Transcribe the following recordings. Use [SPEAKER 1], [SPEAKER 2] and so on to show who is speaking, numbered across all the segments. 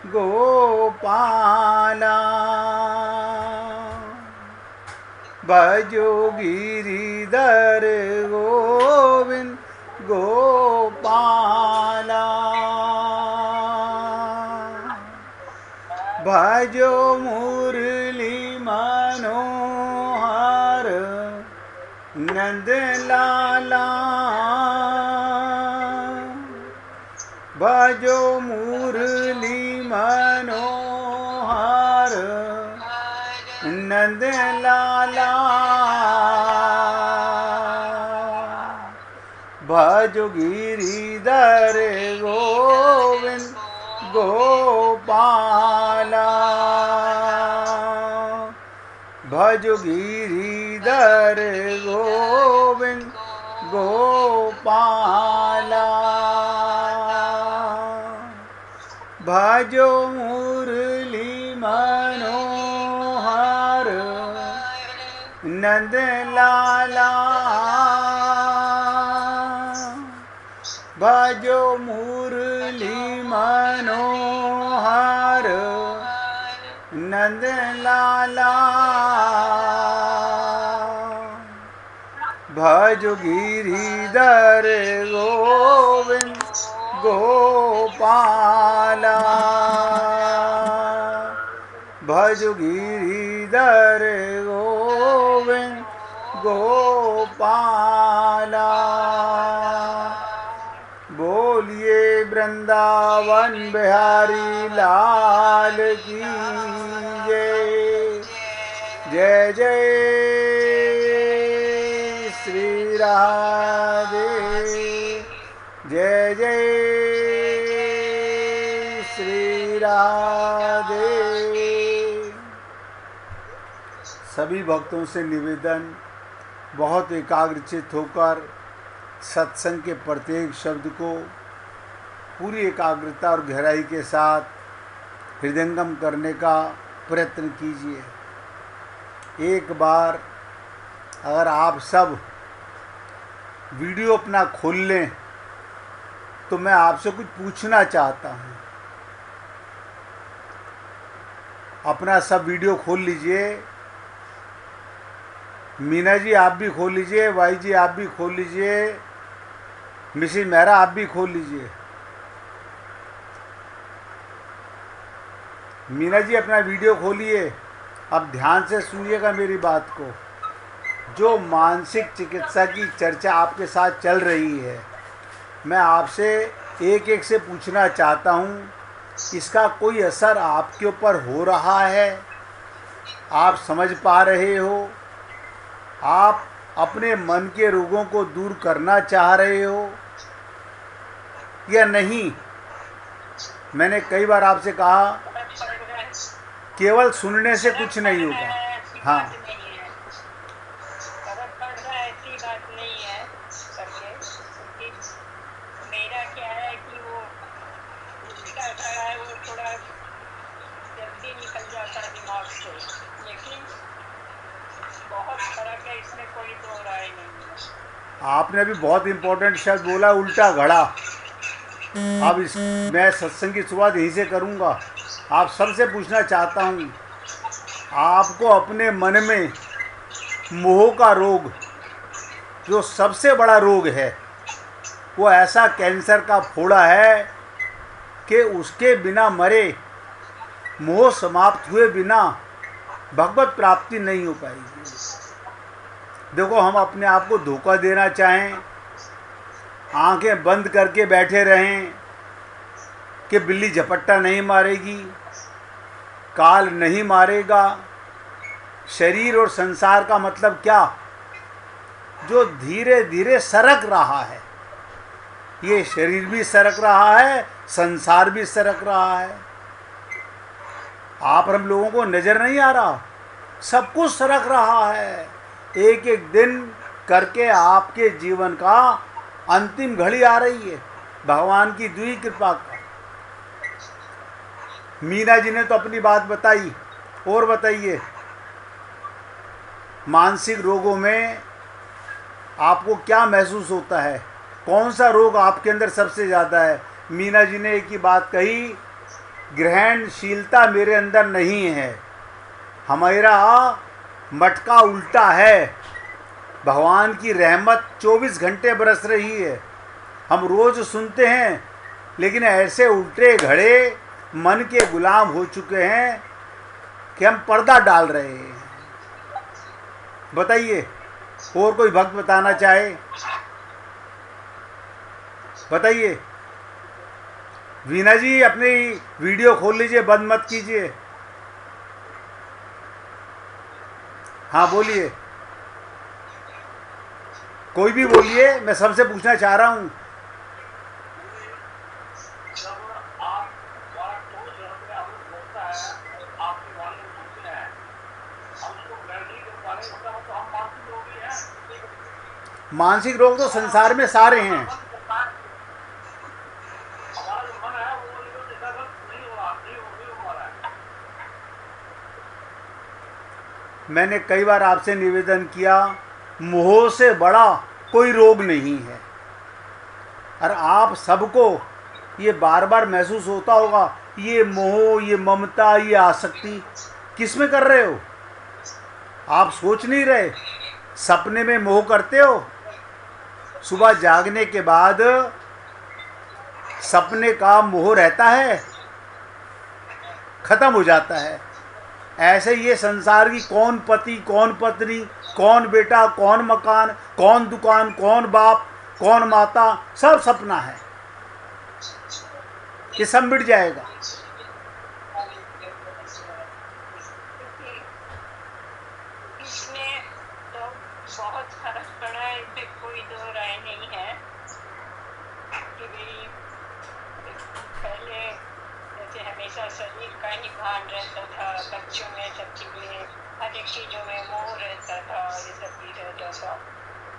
[SPEAKER 1] गोपाला भजो गिरिधर गोविंद गोपाला भजो मुरली मनोहर नंद लाला भजो मुरली मनोहर नंद लाला भजो गिरिधर गोविंद गोपाला भजो गिरिधर गोविंद गोपाला भजो मुरली मनोहर नंद लाला भजो मुरली मनोहर नंद लाला भजो गिरिधर गोविंद गोपाला भजो गिरिधर गोविंद गोपाला बोलिए वृंदावन बिहारी लाल की जय। जय जय श्री राधे जय जय श्री राधे। सभी भक्तों से निवेदन, बहुत एकाग्रचित होकर सत्संग के प्रत्येक शब्द को पूरी एकाग्रता और गहराई के साथ हृदयंगम करने का प्रयत्न कीजिए। एक बार अगर आप सब वीडियो अपना खोल लें तो मैं आपसे कुछ पूछना चाहता हूँ। अपना सब वीडियो खोल लीजिए। मीना जी आप भी खोल लीजिए, वाई जी आप भी खोल लीजिए, मिसिज मेहरा आप भी खोल लीजिए। मीना जी अपना वीडियो खोलिए। अब ध्यान से सुनिएगा मेरी बात को। जो मानसिक चिकित्सा की चर्चा आपके साथ चल रही है, मैं आपसे एक एक से पूछना चाहता हूँ, इसका कोई असर आपके ऊपर हो रहा है? आप समझ पा रहे हो? आप अपने मन के रोगों को दूर करना चाह रहे हो या नहीं? मैंने कई बार आपसे कहा केवल सुनने से कुछ नहीं होगा। हाँ,
[SPEAKER 2] मेरा क्या है कि वो उसका है वो थोड़ा जल्दी निकल जाता है दिमाग से, लेकिन बहुत फर्क है, इसमें कोई दो राय नहीं है।
[SPEAKER 1] आपने अभी बहुत इम्पोर्टेंट शब्द बोला, उल्टा घड़ा। अब इस मैं सत्संग की शुरुआत यहीं से करूँगा। आप सबसे पूछना चाहता हूँ, आपको अपने मन में मोह का रोग, जो सबसे बड़ा रोग है, वो ऐसा कैंसर का फोड़ा है कि उसके बिना मरे, मोह समाप्त हुए बिना भगवत प्राप्ति नहीं हो पाएगी। देखो, हम अपने आप को धोखा देना चाहें, आंखें बंद करके बैठे रहें कि बिल्ली झपट्टा नहीं मारेगी, काल नहीं मारेगा। शरीर और संसार का मतलब क्या? जो धीरे धीरे सरक रहा है। ये शरीर भी सरक रहा है, संसार भी सरक रहा है। आप हम लोगों को नजर नहीं आ रहा? सब कुछ सरक रहा है। एक एक दिन करके आपके जीवन का अंतिम घड़ी आ रही है, भगवान की दुई कृपा का। मीना जी ने तो अपनी बात बताई, और बताइए, मानसिक रोगों में आपको क्या महसूस होता है? कौन सा रोग आपके अंदर सबसे ज़्यादा है? मीना जी ने एक ही बात कही, ग्रहणशीलता मेरे अंदर नहीं है। हमारा मटका उल्टा है। भगवान की रहमत 24 घंटे बरस रही है। हम रोज़ सुनते हैं, लेकिन ऐसे उल्टे घड़े मन के गुलाम हो चुके हैं कि हम पर्दा डाल रहे हैं। बताइए, और कोई भक्त बताना चाहे? बताइए। वीना जी, अपनी वीडियो खोल लीजिए, बंद मत कीजिए। हाँ बोलिए, कोई भी बोलिए, मैं सबसे पूछना चाह रहा हूँ। मानसिक रोग तो संसार में सारे हैं। मैंने कई बार आपसे निवेदन किया, मोह से बड़ा कोई रोग नहीं है। और आप सबको ये बार बार महसूस होता होगा, ये मोह, ये ममता, ये आसक्ति किस में कर रहे हो? आप सोच नहीं रहे, सपने में मोह करते हो। सुबह जागने के बाद सपने का मोह रहता है, खत्म हो जाता है। ऐसे ये संसार की कौन पति, कौन पत्नी, कौन बेटा, कौन मकान, कौन दुकान, कौन बाप, कौन माता, सब सपना है। ये सब मिट जाएगा।
[SPEAKER 2] इसमें तो बहुत फर्क पड़ा है, इसमें कोई दो राय नहीं है कि भाई पहले जैसे हमेशा शरीर का ही भान रहता था, बच्चों में सब चीज़ें, हर एक चीज़ों में मोह रहता था, ये सब भी रहता था,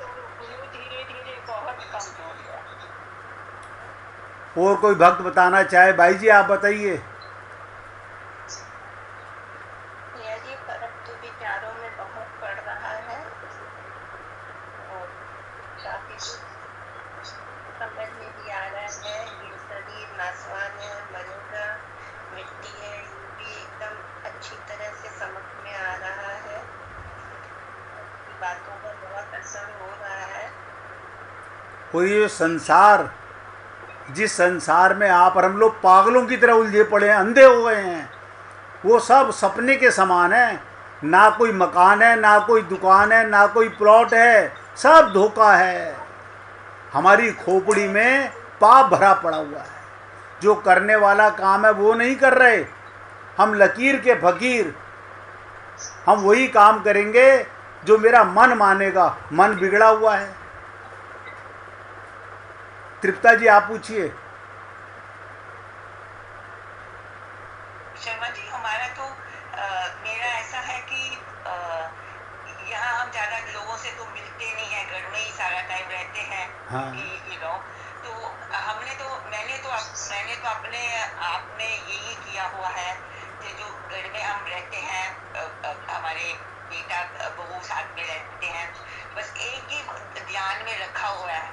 [SPEAKER 2] तो वो धीरे धीरे बहुत कम हो गया।
[SPEAKER 1] और कोई भक्त बताना चाहे? भाई जी आप बताइए।
[SPEAKER 2] यदि फर्क तो विचारों में बहुत पड़ रहा है और काफी समझ में भी आ रहा है। ये शरीर नासवान है, मरेगा, मिट्टी है, ये भी एकदम अच्छी तरह से समझ में आ रहा है। बातों पर बहुत असर हो रहा है।
[SPEAKER 1] और ये संसार, जिस संसार में आप और हम लोग पागलों की तरह उलझे पड़े हैं, अंधे हो गए हैं, वो सब सपने के समान है। ना कोई मकान है, ना कोई दुकान है, ना कोई प्लॉट है, सब धोखा है। हमारी खोपड़ी में पाप भरा पड़ा हुआ है। जो करने वाला काम है वो नहीं कर रहे। हम लकीर के फकीर, हम वही काम करेंगे जो मेरा मन मानेगा। मन बिगड़ा हुआ है। तृप्ता जी आप पूछिए।
[SPEAKER 3] शर्मा जी, हमारा तो मेरा ऐसा है कि यहाँ हम ज्यादा लोगों से तो मिलते नहीं है, घर में ही सारा टाइम रहते हैं।
[SPEAKER 1] हाँ।
[SPEAKER 3] तो मैंने तो अपने आप में यही किया हुआ है कि जो घर में हम रहते हैं, हमारे बेटा बहू साथ में रहते हैं, बस एक ही ध्यान में रखा हुआ है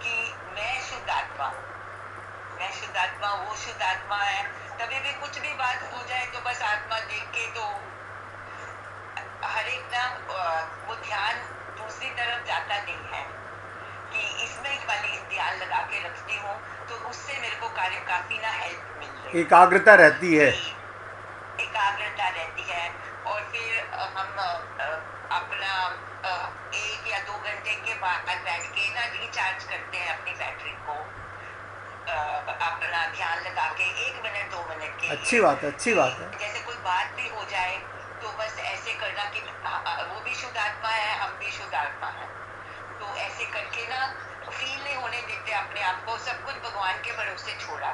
[SPEAKER 3] कि मैं शुद्ध आत्मा, वो शुद्ध आत्मा है। कभी भी कुछ भी बात हो जाए तो बस आत्मा देख के तो हर एक ना वो ध्यान दूसरी तरफ जाता नहीं है कि इसमें खाली ध्यान लगा के रखती हूँ, तो उससे मेरे को काफी ना हेल्प मिल रही है।
[SPEAKER 1] एकाग्रता रहती है।
[SPEAKER 3] एकाग्रता रहती है। और फिर हम अपना 1 या 2 घंटे के बाद बैठ के ना रिचार्ज करते हैं अपनी बैटरी को, अपना ध्यान लगा के 1 मिनट 2 मिनट के।
[SPEAKER 1] अच्छी बात है, अच्छी बात है।
[SPEAKER 3] जैसे कोई बात भी हो जाए तो बस ऐसे करना कि वो भी शुद्ध आत्मा है, हम भी शुद्ध आत्मा है, तो ऐसे करके ना फील नहीं होने देते अपने आप को, सब कुछ भगवान के भरोसे छोड़ा।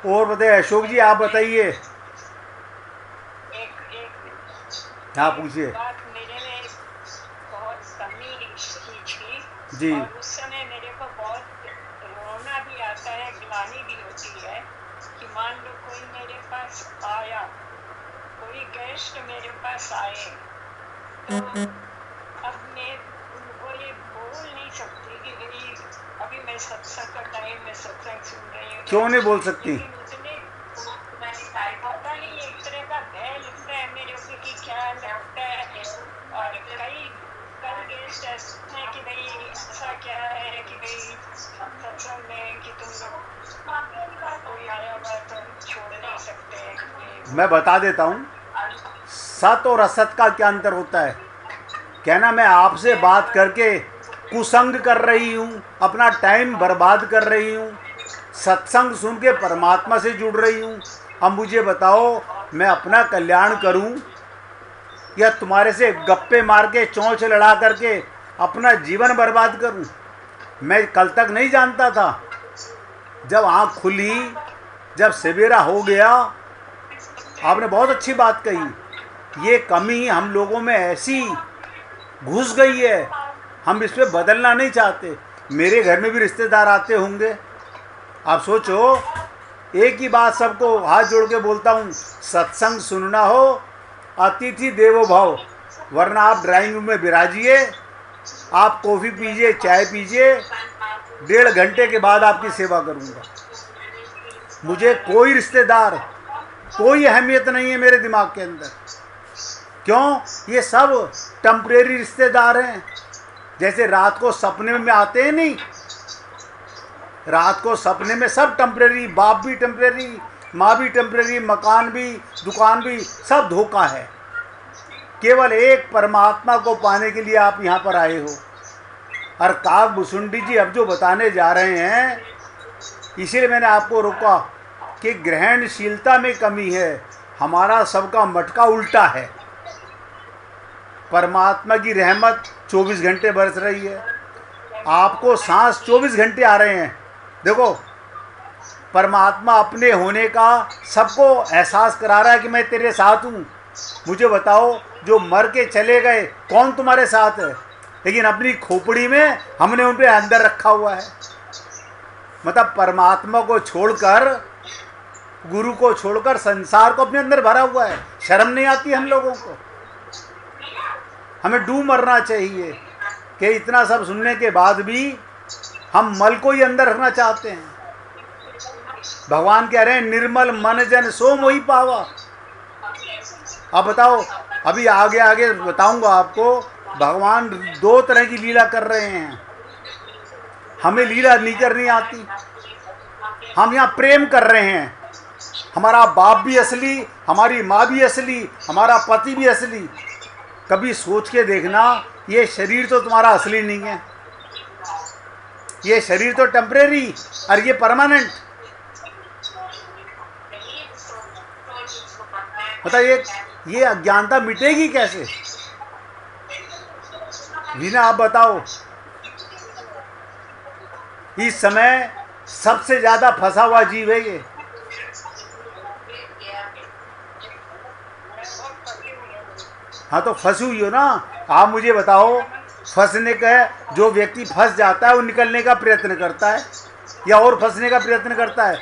[SPEAKER 1] और बताइए अशोक जी आप बताइए। हाँ पूछिए।
[SPEAKER 2] बात मेरे में बहुत कमी थी
[SPEAKER 1] जी।
[SPEAKER 2] और उस समय मेरे को बहुत रोना भी आता है, ग्लानि भी होती है कि मान लो कोई मेरे पास आया, कोई गेस्ट मेरे पास आए, तो अब मैं उनको ये बोल नहीं सकती कि भाई अभी मैं सत्संग का टाइम में सत्संग सुन रही हूँ।
[SPEAKER 1] क्यों नहीं बोल सकती?
[SPEAKER 2] लेकिन उसने पता नहीं एक तरह का भय लगता है मेरे को कि क्या लगता है। और कई गेस्ट ऐसे हैं कि भाई ऐसा क्या है कि भाई सत्संग में कि तुम लोग कोई आया हुआ तो छोड़ नहीं सकते।
[SPEAKER 1] मैं बता देता हूँ सत और असत का क्या अंतर होता है। कहना मैं आपसे बात करके कुसंग कर रही हूँ, अपना टाइम बर्बाद कर रही हूँ, सत्संग सुन के परमात्मा से जुड़ रही हूँ। अब मुझे बताओ मैं अपना कल्याण करूँ या तुम्हारे से गप्पे मार के चोंच लड़ा करके अपना जीवन बर्बाद करूँ? मैं कल तक नहीं जानता था, जब आँख खुली, जब सवेरा हो गया। आपने बहुत अच्छी बात कही। ये कमी हम लोगों में ऐसी घुस गई है, हम इस पर बदलना नहीं चाहते। मेरे घर में भी रिश्तेदार आते होंगे। आप सोचो, एक ही बात सबको हाथ जोड़ के बोलता हूँ, सत्संग सुनना हो अतिथि देवो भव, वरना आप ड्राइंग रूम में विराजिए, आप कॉफ़ी पीजिए, चाय पीजिए, 1.5 घंटे के बाद आपकी सेवा करूँगा। मुझे कोई रिश्तेदार, कोई अहमियत नहीं है मेरे दिमाग के अंदर। क्यों? ये सब टेम्परेरी रिश्तेदार हैं। जैसे रात को सपने में आते हैं, नहीं, रात को सपने में सब टेम्परेरी, बाप भी टेम्परेरी, माँ भी टेम्परेरी, मकान भी, दुकान भी, सब धोखा है। केवल एक परमात्मा को पाने के लिए आप यहाँ पर आए हो। और काग भुसुंडी जी अब जो बताने जा रहे हैं, इसीलिए मैंने आपको रोका कि ग्रहणशीलता में कमी है। हमारा सबका मटका उल्टा है। परमात्मा की रहमत 24 घंटे बरस रही है, आपको सांस 24 घंटे आ रहे हैं। देखो, परमात्मा अपने होने का सबको एहसास करा रहा है कि मैं तेरे साथ हूँ। मुझे बताओ, जो मर के चले गए कौन तुम्हारे साथ है? लेकिन अपनी खोपड़ी में हमने उन पे अंदर रखा हुआ है। मतलब परमात्मा को छोड़कर, गुरु को छोड़कर संसार को अपने अंदर भरा हुआ है। शर्म नहीं आती हम लोगों को? हमें डूब मरना चाहिए कि इतना सब सुनने के बाद भी हम मल को ही अंदर रखना चाहते हैं। भगवान कह रहे हैं, निर्मल मन जन सो मोहि पावा। अब बताओ, अभी आगे आगे बताऊंगा आपको, भगवान 2 तरह की लीला कर रहे हैं। हमें लीला नहीं करनी आती, हम यहाँ प्रेम कर रहे हैं। हमारा बाप भी असली, हमारी माँ भी असली, हमारा पति भी असली। कभी सोच के देखना, ये शरीर तो तुम्हारा असली नहीं है, ये शरीर तो टेम्परेरी और ये परमानेंट। मतलब ये अज्ञानता मिटेगी कैसे? वीना आप बताओ, इस समय सबसे ज्यादा फंसा हुआ जीव है ये। हाँ, तो फंसी हुई हो ना। आप मुझे बताओ, फंसने का जो व्यक्ति फंस जाता है वो निकलने का प्रयत्न करता है या और फंसने का प्रयत्न करता है?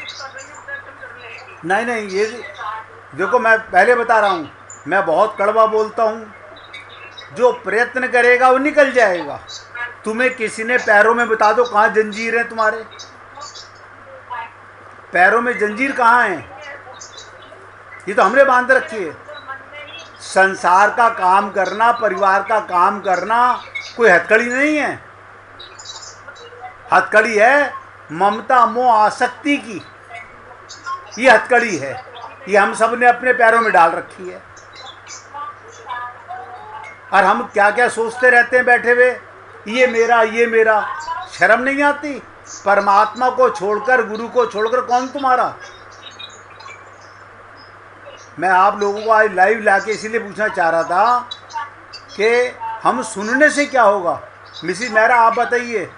[SPEAKER 1] नहीं नहीं, ये देखो, मैं पहले बता रहा हूँ, मैं बहुत कड़वा बोलता हूँ। जो प्रयत्न करेगा वो निकल जाएगा। तुम्हें किसी ने पैरों में बता दो कहाँ जंजीर है तुम्हारे? पैरों में जंजीर कहाँ है? ये तो हमने बांध रखी है। संसार का काम करना, परिवार का काम करना कोई हथकड़ी नहीं है। हथकड़ी है ममता मोह आसक्ति की, ये हथकड़ी है। ये हम सब ने अपने पैरों में डाल रखी है। और हम क्या क्या सोचते रहते हैं बैठे हुए, ये मेरा, ये मेरा। शर्म नहीं आती? परमात्मा को छोड़कर, गुरु को छोड़कर कौन तुम्हारा? मैं आप लोगों को आज लाइव लाके इसीलिए पूछना चाह रहा था कि हम सुनने से क्या होगा। मिसिस मेहरा, आप बताइए।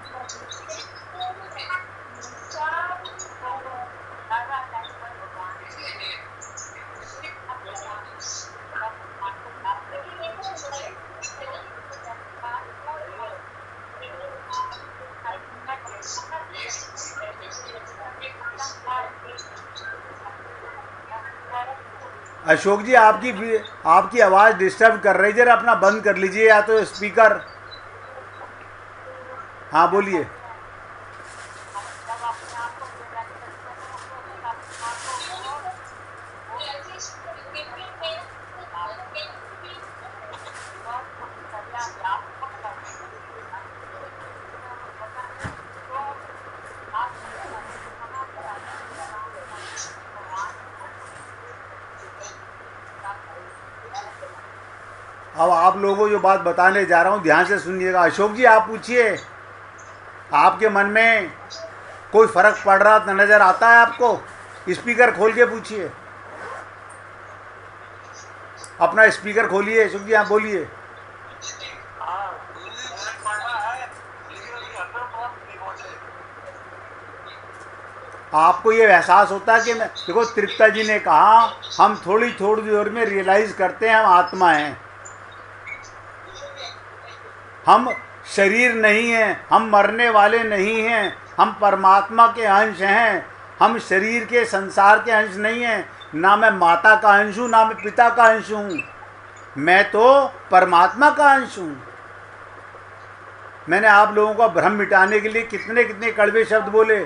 [SPEAKER 1] अशोक जी, आपकी आवाज़ डिस्टर्ब कर रही है, जरा अपना बंद कर लीजिए, या तो स्पीकर। हाँ बोलिए।
[SPEAKER 2] जब अपने आप को रियलाइज करते हैं तो फिर अपने आप को वो व्यापक करते हैं। तो आप मना कराने भगवान
[SPEAKER 1] अब आप लोगों को जो बात बताने जा रहा हूँ ध्यान से सुनिएगा। अशोक जी आप पूछिए, आपके मन में कोई फर्क पड़ रहा नज़र आता है आपको? स्पीकर खोल के पूछिए, अपना स्पीकर खोलिए। अशोक जी आप बोलिए। आपको ये एहसास होता है कि मैं, देखो तृप्ता जी ने कहा हम थोड़ी थोड़ी देर में रियलाइज करते हैं हम आत्मा हैं, हम शरीर नहीं हैं, हम मरने वाले नहीं हैं, हम परमात्मा के अंश हैं, हम शरीर के संसार के अंश नहीं हैं। ना मैं माता का अंश हूँ ना मैं पिता का अंश हूँ, मैं तो परमात्मा का अंश हूँ। मैंने आप लोगों का भ्रम मिटाने के लिए कितने कितने कड़वे शब्द बोले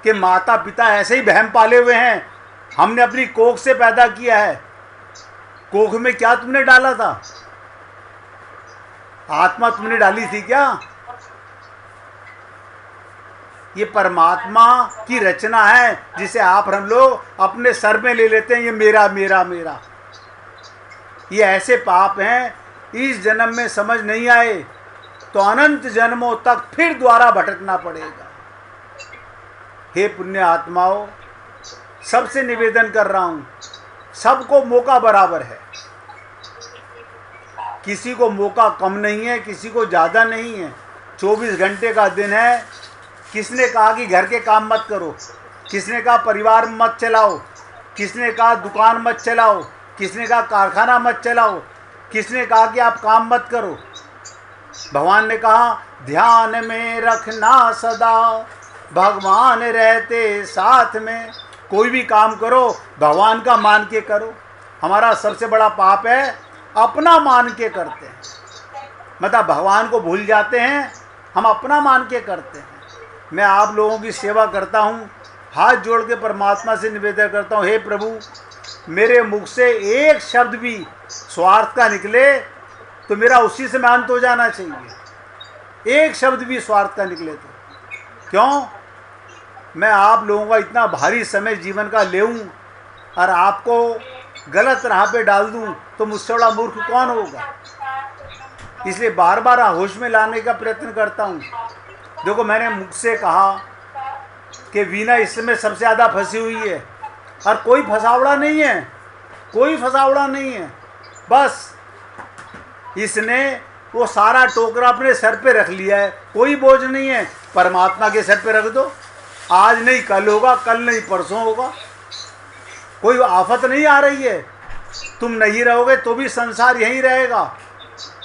[SPEAKER 1] कि माता पिता ऐसे ही बहम पाले हुए हैं, हमने अपनी कोख से पैदा किया है। कोख में क्या तुमने डाला था? आत्मा तुमने डाली थी क्या? ये परमात्मा की रचना है जिसे आप हम लोग अपने सर में ले लेते हैं, ये मेरा मेरा मेरा। ये ऐसे पाप हैं, इस जन्म में समझ नहीं आए तो अनंत जन्मों तक फिर द्वारा भटकना पड़ेगा। हे पुण्य आत्माओं, सबसे निवेदन कर रहा हूं, सबको मौका बराबर है, किसी को मौका कम नहीं है, किसी को ज़्यादा नहीं है। 24 घंटे का दिन है। किसने कहा कि घर के काम मत करो? किसने कहा परिवार मत चलाओ? किसने कहा दुकान मत चलाओ? किसने कहा कारखाना मत चलाओ? किसने कहा कि आप काम मत करो? भगवान ने कहा ध्यान में रखना सदा, भगवान रहते साथ में। कोई भी काम करो भगवान का मान के करो। हमारा सबसे बड़ा पाप है अपना मान के करते हैं, मतलब भगवान को भूल जाते हैं, हम अपना मान के करते हैं। मैं आप लोगों की सेवा करता हूँ, हाथ जोड़ के परमात्मा से निवेदन करता हूँ, हे प्रभु मेरे मुख से एक शब्द भी स्वार्थ का निकले तो मेरा उसी से अंत हो जाना चाहिए। एक शब्द भी स्वार्थ का निकले तो क्यों? मैं आप लोगों का इतना भारी समय जीवन का लेऊं और आपको गलत राह पे डाल दूं तो मुझसे बड़ा मूर्ख कौन होगा? इसलिए बार बार होश में लाने का प्रयत्न करता हूं। देखो मैंने मुख से कहा कि वीणा इस समय सबसे ज़्यादा फंसी हुई है और कोई फंसावड़ा नहीं है, कोई फंसावड़ा नहीं है। बस इसने वो सारा टोकरा अपने सर पे रख लिया है, कोई बोझ नहीं है। परमात्मा के सर पे रख दो, आज नहीं कल होगा, कल नहीं परसों होगा। कोई आफत नहीं आ रही है, तुम नहीं रहोगे तो भी संसार यहीं रहेगा।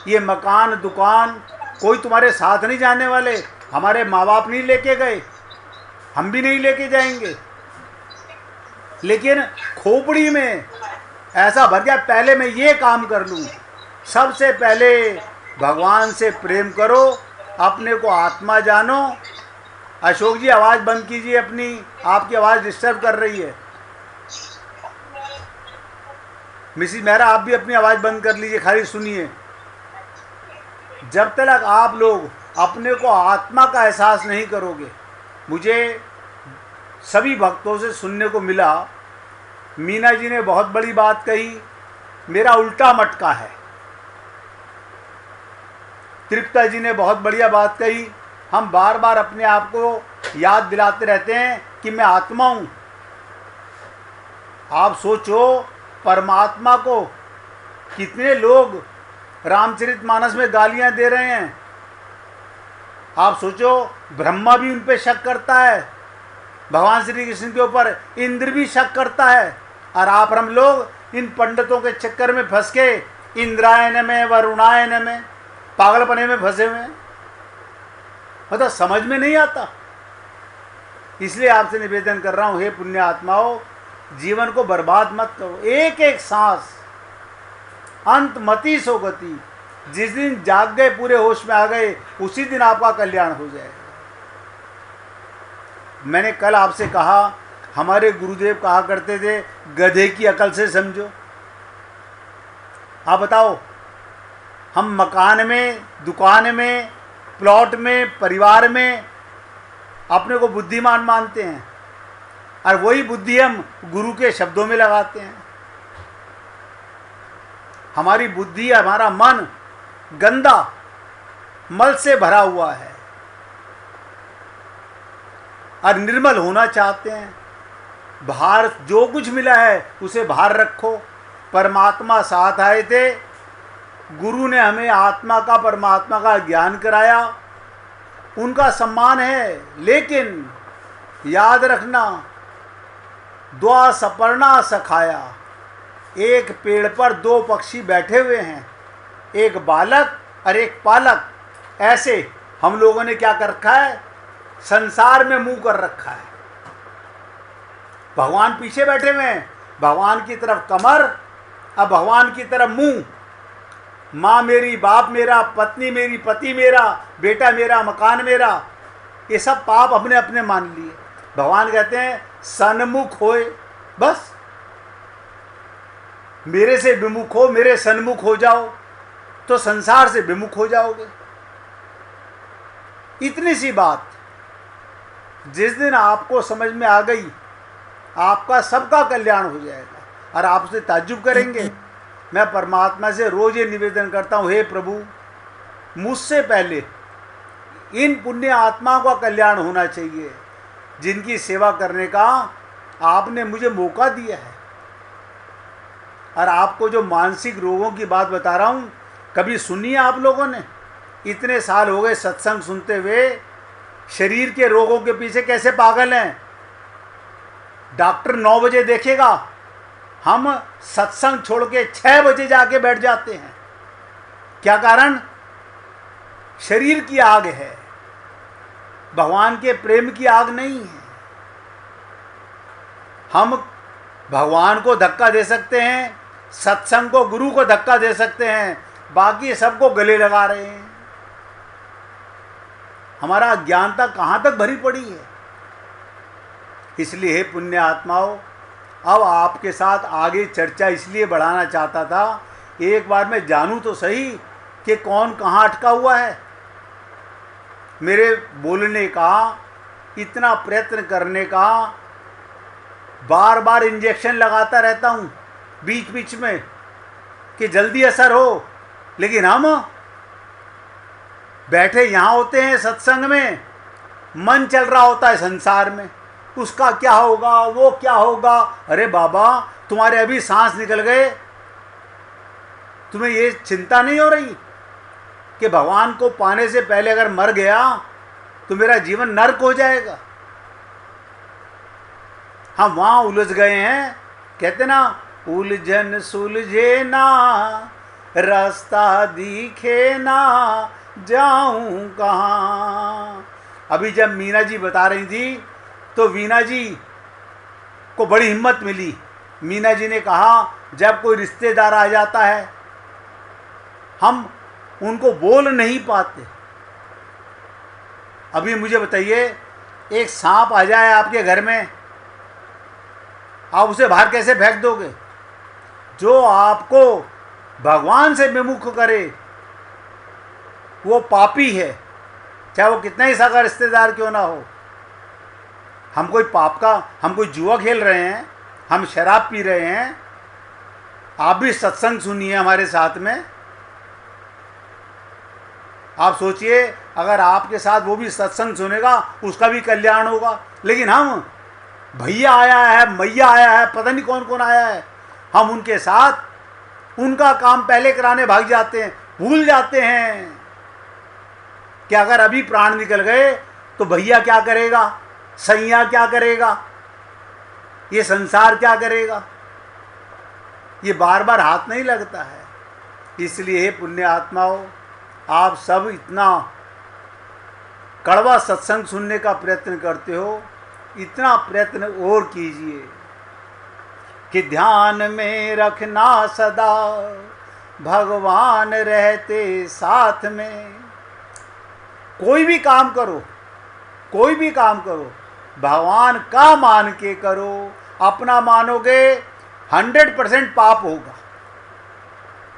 [SPEAKER 1] ये मकान दुकान कोई तुम्हारे साथ नहीं जाने वाले। हमारे माँ बाप नहीं लेके गए, हम भी नहीं लेके जाएंगे। लेकिन खोपड़ी में ऐसा भर गया पहले मैं ये काम कर लूँ। सबसे पहले भगवान से प्रेम करो, अपने को आत्मा जानो। अशोक जी आवाज़ बंद कीजिए अपनी, आपकी आवाज़ डिस्टर्ब कर रही है। मिसिस मेहरा आप भी अपनी आवाज़ बंद कर लीजिए, खाली सुनिए। जब तक आप लोग अपने को आत्मा का एहसास नहीं करोगे, मुझे सभी भक्तों से सुनने को मिला, मीना जी ने बहुत बड़ी बात कही, मेरा उल्टा मटका है। तृप्ता जी ने बहुत बढ़िया बात कही। हम बार बार अपने आप को याद दिलाते रहते हैं कि मैं आत्मा हूँ। आप सोचो परमात्मा को कितने लोग रामचरितमानस में गालियाँ दे रहे हैं। आप सोचो ब्रह्मा भी उन पे शक करता है, भगवान श्री कृष्ण के ऊपर इंद्र भी शक करता है, और आप हम लोग इन पंडितों के चक्कर में फंस के इंद्रायण में वरुणायन में पागलपने में फंसे हुए हैं। मतलब समझ में नहीं आता। इसलिए आपसे निवेदन कर रहा हूँ, हे पुण्य आत्माओं, जीवन को बर्बाद मत करो। एक एक सांस अंत मति सो गति, जिस दिन जाग गए, पूरे होश में आ गए, उसी दिन आपका कल्याण हो जाएगा। मैंने कल आपसे कहा, हमारे गुरुदेव कहा करते थे, गधे की अकल से समझो। आप बताओ, हम मकान में, दुकान में, प्लॉट में, परिवार में अपने को बुद्धिमान मानते हैं, और वही बुद्धि हम गुरु के शब्दों में लगाते हैं। हमारी बुद्धि, हमारा मन गंदा मल से भरा हुआ है और निर्मल होना चाहते हैं। बाहर जो कुछ मिला है उसे बाहर रखो। परमात्मा साथ आए थे, गुरु ने हमें आत्मा का, परमात्मा का ज्ञान कराया, उनका सम्मान है। लेकिन याद रखना, द्वा सपर्णा सखाया, एक पेड़ पर दो पक्षी बैठे हुए हैं, एक बालक और एक पालक। ऐसे हम लोगों ने क्या कर रखा है, संसार में मुंह कर रखा है। भगवान पीछे बैठे हुए हैं, भगवान की तरफ कमर और भगवान की तरफ मुंह। माँ मेरी, बाप मेरा, पत्नी मेरी, पति मेरा, बेटा मेरा, मकान मेरा, ये सब पाप अपने अपने मान लिए। भगवान कहते हैं सन्मुख होए, बस मेरे से विमुख हो, मेरे सन्मुख हो जाओ, तो संसार से विमुख हो जाओगे। इतनी सी बात जिस दिन आपको समझ में आ गई, आपका सबका कल्याण हो जाएगा। और आपसे ताज्जुब करेंगे, मैं परमात्मा से रोज ये निवेदन करता हूँ, हे प्रभु, मुझसे पहले इन पुण्य आत्माओं का कल्याण होना चाहिए, जिनकी सेवा करने का आपने मुझे मौका दिया है। और आपको जो मानसिक रोगों की बात बता रहा हूँ, कभी सुनी है आप लोगों ने? इतने साल हो गए सत्संग सुनते हुए, शरीर के रोगों के पीछे कैसे पागल हैं। डॉक्टर 9 बजे देखेगा, हम सत्संग छोड़ के 6 बजे जाके बैठ जाते हैं। क्या कारण? शरीर की आग है, भगवान के प्रेम की आग नहीं है। हम भगवान को धक्का दे सकते हैं, सत्संग को, गुरु को धक्का दे सकते हैं, बाकी सबको गले लगा रहे हैं। हमारा अज्ञानता कहाँ तक भरी पड़ी है। इसलिए हे पुण्य आत्माओं, अब आपके साथ आगे चर्चा इसलिए बढ़ाना चाहता था, एक बार मैं जानूं तो सही कि कौन कहाँ अटका हुआ है। मेरे बोलने का, इतना प्रयत्न करने का, बार बार इंजेक्शन लगाता रहता हूँ बीच बीच में कि जल्दी असर हो, लेकिन हम बैठे यहाँ होते हैं सत्संग में, मन चल रहा होता है संसार में, उसका क्या होगा, वो क्या होगा। अरे बाबा, तुम्हारे अभी सांस निकल गए, तुम्हें ये चिंता नहीं हो रही कि भगवान को पाने से पहले अगर मर गया तो मेरा जीवन नर्क हो जाएगा। हम वहाँ उलझ गए हैं। कहते ना, उलझन सुलझे ना, रास्ता दिखे ना, जाऊं कहाँ। अभी जब मीना जी बता रही थी तो वीना जी को बड़ी हिम्मत मिली। मीना जी ने कहा, जब कोई रिश्तेदार आ जाता है हम उनको बोल नहीं पाते। अभी मुझे बताइए, एक सांप आ जाए आपके घर में, आप उसे बाहर कैसे फेंक दोगे? जो आपको भगवान से विमुख करे वो पापी है, चाहे वो कितना ही सगा रिश्तेदार क्यों ना हो। हम कोई पाप का, हम कोई जुआ खेल रहे हैं, हम शराब पी रहे हैं। आप भी सत्संग सुनिए हमारे साथ में। आप सोचिए, अगर आपके साथ वो भी सत्संग सुनेगा, उसका भी कल्याण होगा। लेकिन हम, भैया आया है, मैया आया है, पता नहीं कौन कौन आया है, हम उनके साथ उनका काम पहले कराने भाग जाते हैं, भूल जाते हैं कि अगर अभी प्राण निकल गए तो भैया क्या करेगा, सैया क्या करेगा, ये संसार क्या करेगा। ये बार बार हाथ नहीं लगता है। इसलिए हे पुण्य आत्माओं, आप सब इतना कड़वा सत्संग सुनने का प्रयत्न करते हो, इतना प्रयत्न और कीजिए कि ध्यान में रखना सदा भगवान रहते साथ में। कोई भी काम करो, कोई भी काम करो, भगवान का मान के करो। अपना मानोगे 100% पाप होगा,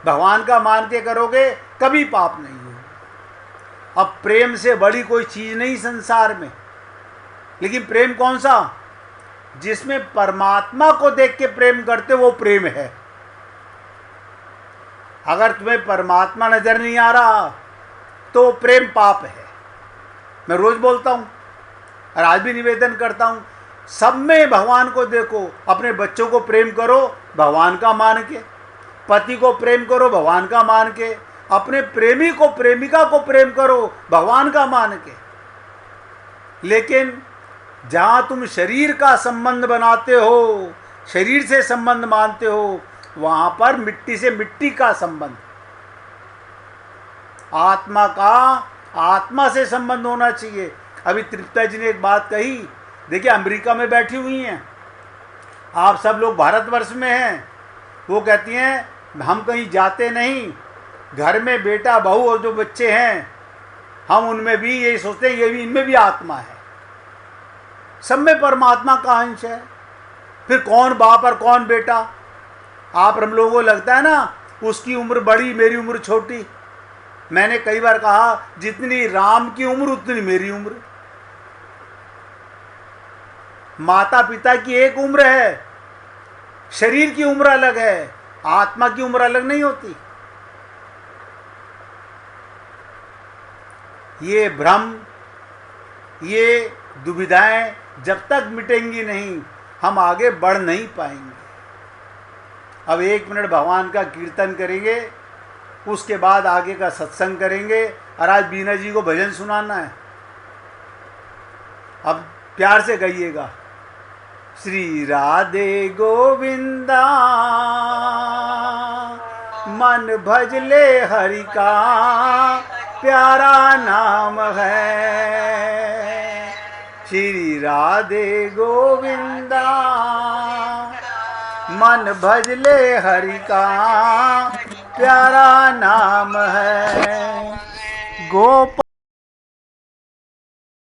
[SPEAKER 1] भगवान का मान के करोगे कभी पाप नहीं होगा। अब प्रेम से बड़ी कोई चीज़ नहीं संसार में, लेकिन प्रेम कौन सा? जिसमें परमात्मा को देख के प्रेम करते वो प्रेम है। अगर तुम्हें परमात्मा नजर नहीं आ रहा तो प्रेम पाप है। मैं रोज बोलता हूँ और आज भी निवेदन करता हूँ, सब में भगवान को देखो। अपने बच्चों को प्रेम करो भगवान का मान के, पति को प्रेम करो भगवान का मान के, अपने प्रेमी को प्रेमिका को प्रेम करो भगवान का मान के। लेकिन जहाँ तुम शरीर का संबंध बनाते हो, शरीर से संबंध मानते हो, वहाँ पर मिट्टी से मिट्टी का संबंध, आत्मा का आत्मा से संबंध होना चाहिए। अभी तृप्ता जी ने एक बात कही, देखिए अमेरिका में बैठी हुई हैं, आप सब लोग भारतवर्ष में हैं, वो कहती हैं हम कहीं जाते नहीं, घर में बेटा बहू और जो बच्चे हैं हम उनमें भी यही सोचते हैं, ये भी इनमें भी आत्मा है, सब में परमात्मा का अंश है। फिर कौन बाप और कौन बेटा? आप हम लोगों को लगता है ना उसकी उम्र बड़ी मेरी उम्र छोटी। मैंने कई बार कहा जितनी राम की उम्र उतनी मेरी उम्र। माता पिता की एक उम्र है, शरीर की उम्र अलग है, आत्मा की उम्र अलग नहीं होती। ये भ्रम, ये दुविधाएं जब तक मिटेंगी नहीं हम आगे बढ़ नहीं पाएंगे। अब 1 मिनट भगवान का कीर्तन करेंगे, उसके बाद आगे का सत्संग करेंगे। और आज बीना जी को भजन सुनाना है, अब प्यार से गाइएगा। श्री राधे गोविंदा मन भजले हरि का प्यारा नाम है। श्री राधे गोविंदा मन भजले हरि का प्यारा नाम है। गोपाल